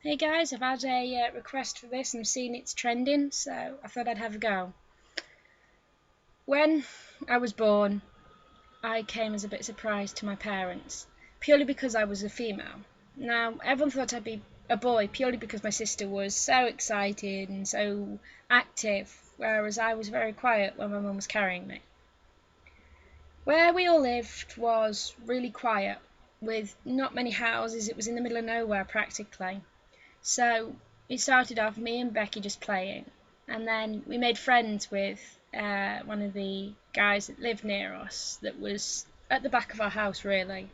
Hey guys, I've had a request for this. I'm seeing it's trending, so I thought I'd have a go. When I was born, I came as a bit surprised to my parents, purely because I was a female. Now, everyone thought I'd be a boy purely because my sister was so excited and so active, whereas I was very quiet when my mum was carrying me. Where we all lived was really quiet, with not many houses. It was in the middle of nowhere practically. So it started off me and Becky just playing, and then we made friends with one of the guys that lived near us that was at the back of our house really.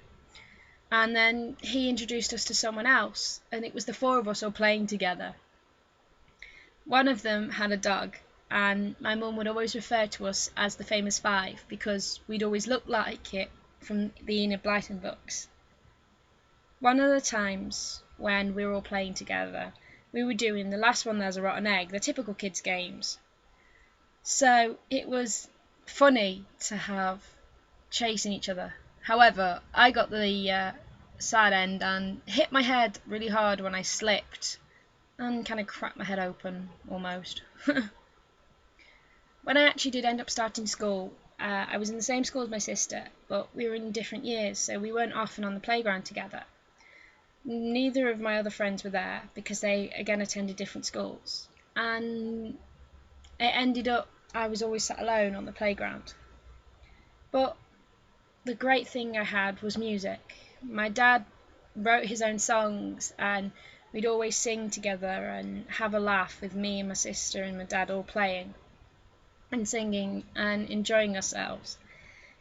And then he introduced us to someone else, and it was the four of us all playing together. One of them had a dog, and my mum would always refer to us as the famous five because we'd always looked like it from the Enid Blyton books. One of the times when we were all playing together, we were doing the last one there's a rotten egg, the typical kids games. So it was funny to have chasing each other. However, I got the side end and hit my head really hard when I slipped and kind of cracked my head open almost. When I actually did end up starting school, I was in the same school as my sister, but we were in different years, so we weren't often on the playground together. Neither of my other friends were there because they again attended different schools, and it ended up I was always sat alone on the playground. But the great thing I had was music. My dad wrote his own songs, and we'd always sing together and have a laugh with me and my sister and my dad all playing and singing and enjoying ourselves.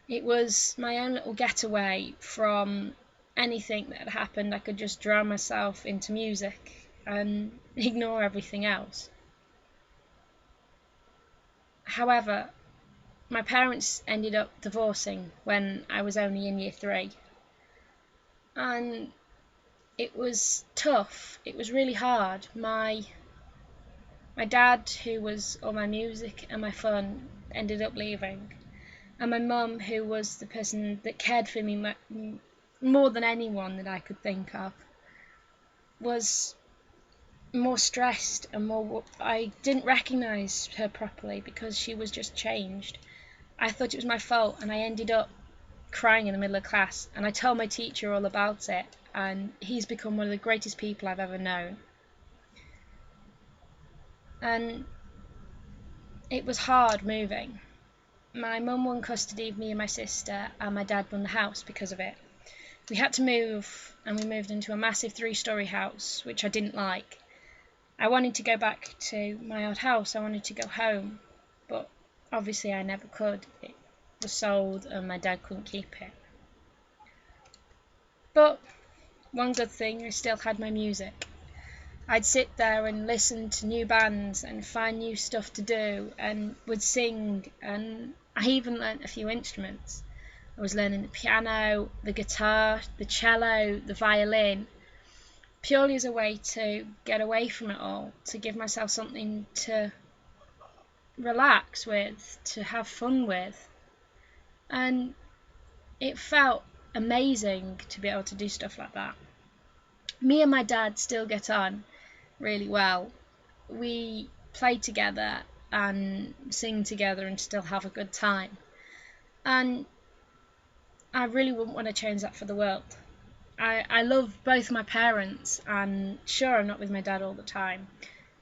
It was my own little getaway from anything that had happened. I could just drown myself into music and ignore everything else. However, my parents ended up divorcing when I was only in year 3, and it was tough. It was really hard. My dad, who was all my music and my fun, ended up leaving, and my mum, who was the person that cared for me more than anyone that I could think of, was more stressed and more. I didn't recognise her properly because she was just changed. I thought it was my fault, and I ended up crying in the middle of class, and I told my teacher all about it, and he's become one of the greatest people I've ever known. And it was hard moving. My mum won custody of me and my sister, and my dad won the house because of it. We had to move, and we moved into a massive 3-storey house, which I didn't like. I wanted to go back to my old house. I wanted to go home, but obviously I never could. It was sold, and my dad couldn't keep it. But one good thing, I still had my music. I'd sit there and listen to new bands and find new stuff to do, and would sing, and I even learnt a few instruments. I was learning the piano, the guitar, the cello, the violin, purely as a way to get away from it all, to give myself something to relax with, to have fun with. And it felt amazing to be able to do stuff like that. Me and my dad still get on really well. We play together and sing together and still have a good time. And I really wouldn't want to change that for the world. I love both my parents, and sure, I'm not with my dad all the time,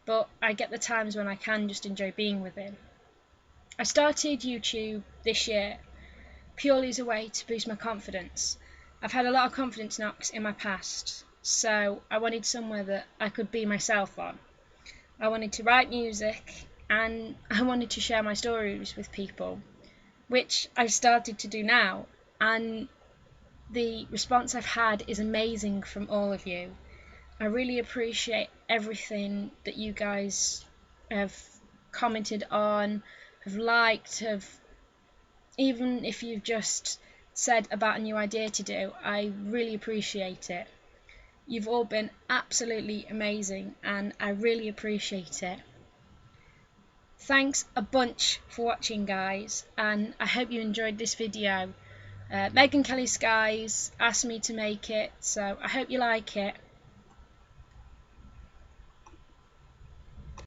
but I get the times when I can just enjoy being with him. I started YouTube this year purely as a way to boost my confidence. I've had a lot of confidence knocks in my past, so I wanted somewhere that I could be myself on. I wanted to write music, and I wanted to share my stories with people, which I've started to do now, and the response I've had is amazing from all of you. I really appreciate everything that you guys have commented on, have liked, even if you've just said about a new idea to do. I really appreciate it. You've all been absolutely amazing, and I really appreciate it. Thanks a bunch for watching, guys, and I hope you enjoyed this video. Megan Kelly Skies asked me to make it, so I hope you like it.